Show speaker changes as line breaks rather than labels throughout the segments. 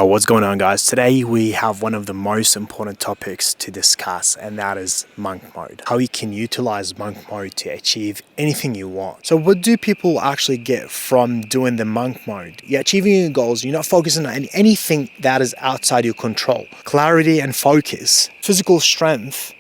What's going on, guys? Today we have one of the most important topics to discuss, and that is monk mode. How you can utilize monk mode to achieve anything you want. So what do people actually get from doing the monk mode? You're achieving your goals, you're not focusing on anything that is outside your control. Clarity and focus, physical strength,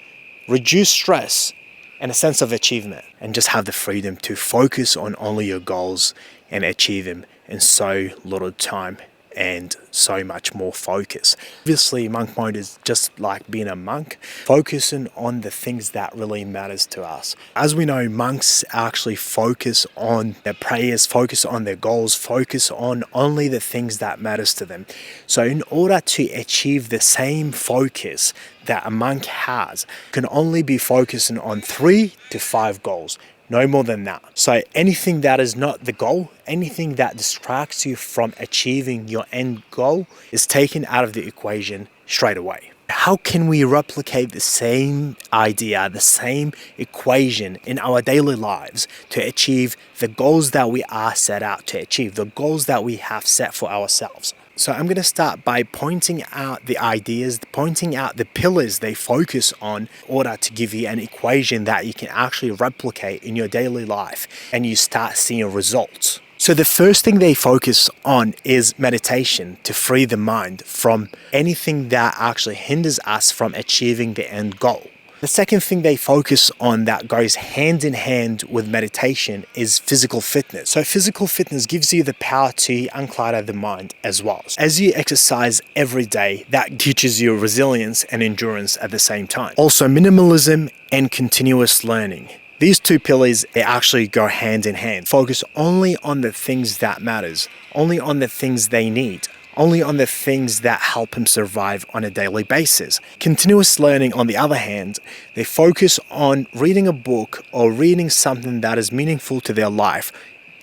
reduce stress, and a sense of achievement. And just have the freedom to focus on only your goals and achieve them in so little time and so much more focus. Obviously, monk mode is just like being a monk, focusing on the things that really matters to us. As we know, monks actually focus on their prayers, focus on their goals, focus on only the things that matters to them. So in order to achieve the same focus that a monk has, can only be focusing on 3 to 5 goals. No more than that. So anything that is not the goal, anything that distracts you from achieving your end goal is taken out of the equation straight away. How can we replicate the same idea, the same equation in our daily lives to achieve the goals that we are set out to achieve, the goals that we have set for ourselves? So I'm going to start by pointing out the ideas, pointing out the pillars they focus on in order to give you an equation that you can actually replicate in your daily life and you start seeing results. So the first thing they focus on is meditation, to free the mind from anything that actually hinders us from achieving the end goal. The second thing they focus on that goes hand in hand with meditation is physical fitness. So physical fitness gives you the power to unclutter the mind as well. As you exercise every day, that teaches you resilience and endurance at the same time. Also, minimalism and continuous learning. These two pillars, they actually go hand in hand. Focus only on the things that matters, only on the things they need, only on the things that help him survive on a daily basis. Continuous learning, on the other hand, they focus on reading a book or reading something that is meaningful to their life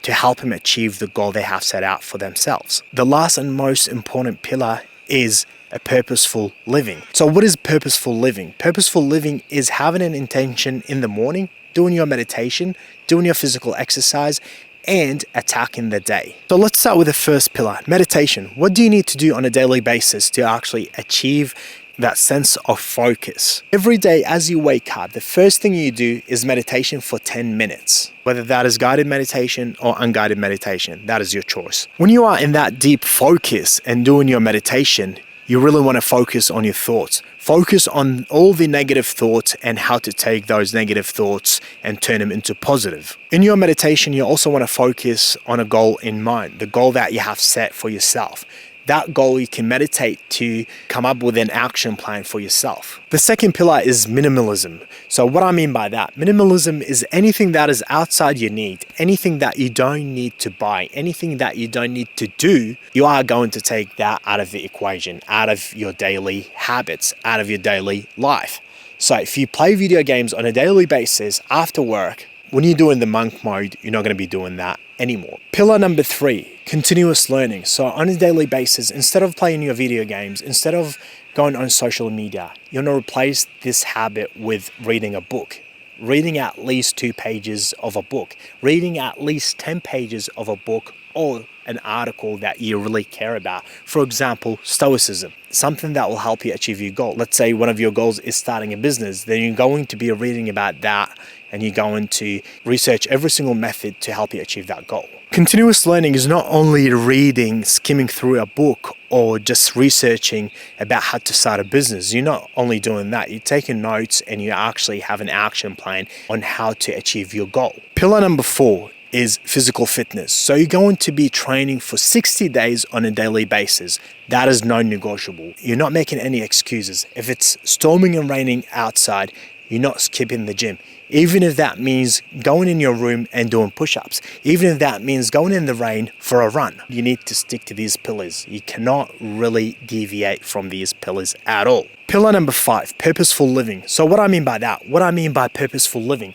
to help him achieve the goal they have set out for themselves. The last and most important pillar is a purposeful living. So what is purposeful living? Purposeful living is having an intention in the morning, doing your meditation, doing your physical exercise, and attacking the day. So let's start with the first pillar, meditation. What do you need to do on a daily basis to actually achieve that sense of focus? Every day as you wake up, the first thing you do is meditation for 10 minutes. Whether that is guided meditation or unguided meditation, that is your choice. When you are in that deep focus and doing your meditation, you really want to focus on your thoughts. Focus on all the negative thoughts and how to take those negative thoughts and turn them into positive. In your meditation, you also want to focus on a goal in mind, the goal that you have set for yourself. That goal you can meditate to come up with an action plan for yourself. The second pillar is minimalism. So what I mean by that, minimalism is anything that is outside your need, anything that you don't need to buy, anything that you don't need to do, you are going to take that out of the equation, out of your daily habits, out of your daily life. So if you play video games on a daily basis after work, when you're doing the monk mode, you're not going to be doing that anymore. Pillar number 3, continuous learning. So on a daily basis, instead of playing your video games, instead of going on social media, you're going to replace this habit with reading a book. Reading at least 2 pages of a book. Reading at least 10 pages of a book or an article that you really care about. For example, stoicism, something that will help you achieve your goal. Let's say one of your goals is starting a business, then you're going to be reading about that and you're going to research every single method to help you achieve that goal. Continuous learning is not only reading, skimming through a book, or just researching about how to start a business. You're not only doing that, you're taking notes and you actually have an action plan on how to achieve your goal. Pillar number 4 is physical fitness. So you're going to be training for 60 days on a daily basis. That is non-negotiable. You're not making any excuses. If it's storming and raining outside, you're not skipping the gym. Even if that means going in your room and doing push-ups, even if that means going in the rain for a run, you need to stick to these pillars. You cannot really deviate from these pillars at all. Pillar number 5, purposeful living. So what I mean by that, what I mean by purposeful living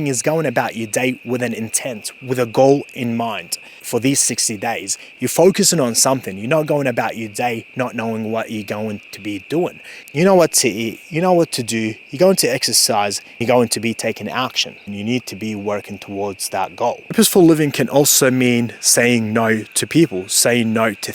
is going about your day with an intent, with a goal in mind. For these 60 days, you're focusing on something. You're not going about your day not knowing what you're going to be doing. You know what to eat, you know what to do, you're going to exercise, you're going to be taking action. You need to be working towards that goal. Purposeful living can also mean saying no to people, saying no to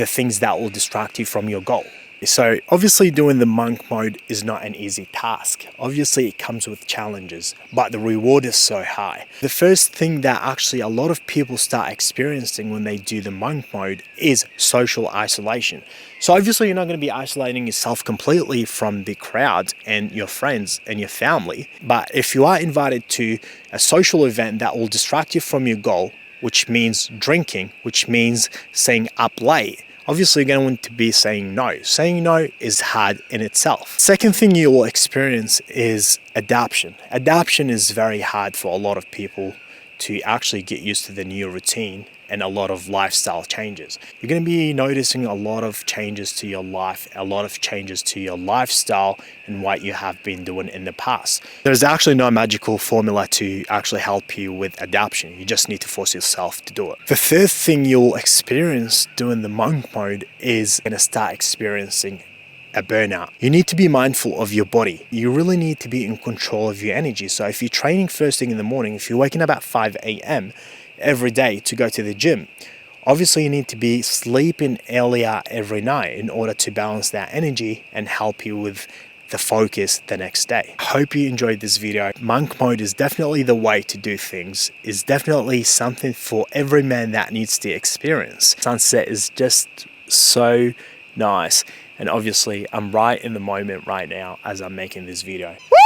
the things that will distract you from your goal. So obviously doing the monk mode is not an easy task. Obviously it comes with challenges, but the reward is so high. The first thing that actually a lot of people start experiencing when they do the monk mode is social isolation. So obviously you're not going to be isolating yourself completely from the crowd and your friends and your family. But if you are invited to a social event that will distract you from your goal, which means drinking, which means staying up late, obviously you're going to be saying no. Saying no is hard in itself. Second thing you will experience is adaptation. Adaptation is very hard for a lot of people to actually get used to the new routine and a lot of lifestyle changes. You're going to be noticing a lot of changes to your life, a lot of changes to your lifestyle and what you have been doing in the past. There's actually no magical formula to actually help you with adaptation. You just need to force yourself to do it. The third thing you'll experience doing the monk mode is going to start experiencing a burnout. You need to be mindful of your body. You really need to be in control of your energy. So if you're training first thing in the morning, if you're waking up at 5 a.m. every day to go to the gym, obviously you need to be sleeping earlier every night in order to balance that energy and help you with the focus the next day. I hope you enjoyed this video. Monk mode is definitely the way to do things. It's definitely something for every man that needs to experience. Sunset is just so nice. And obviously I'm right in the moment right now as I'm making this video. Woo!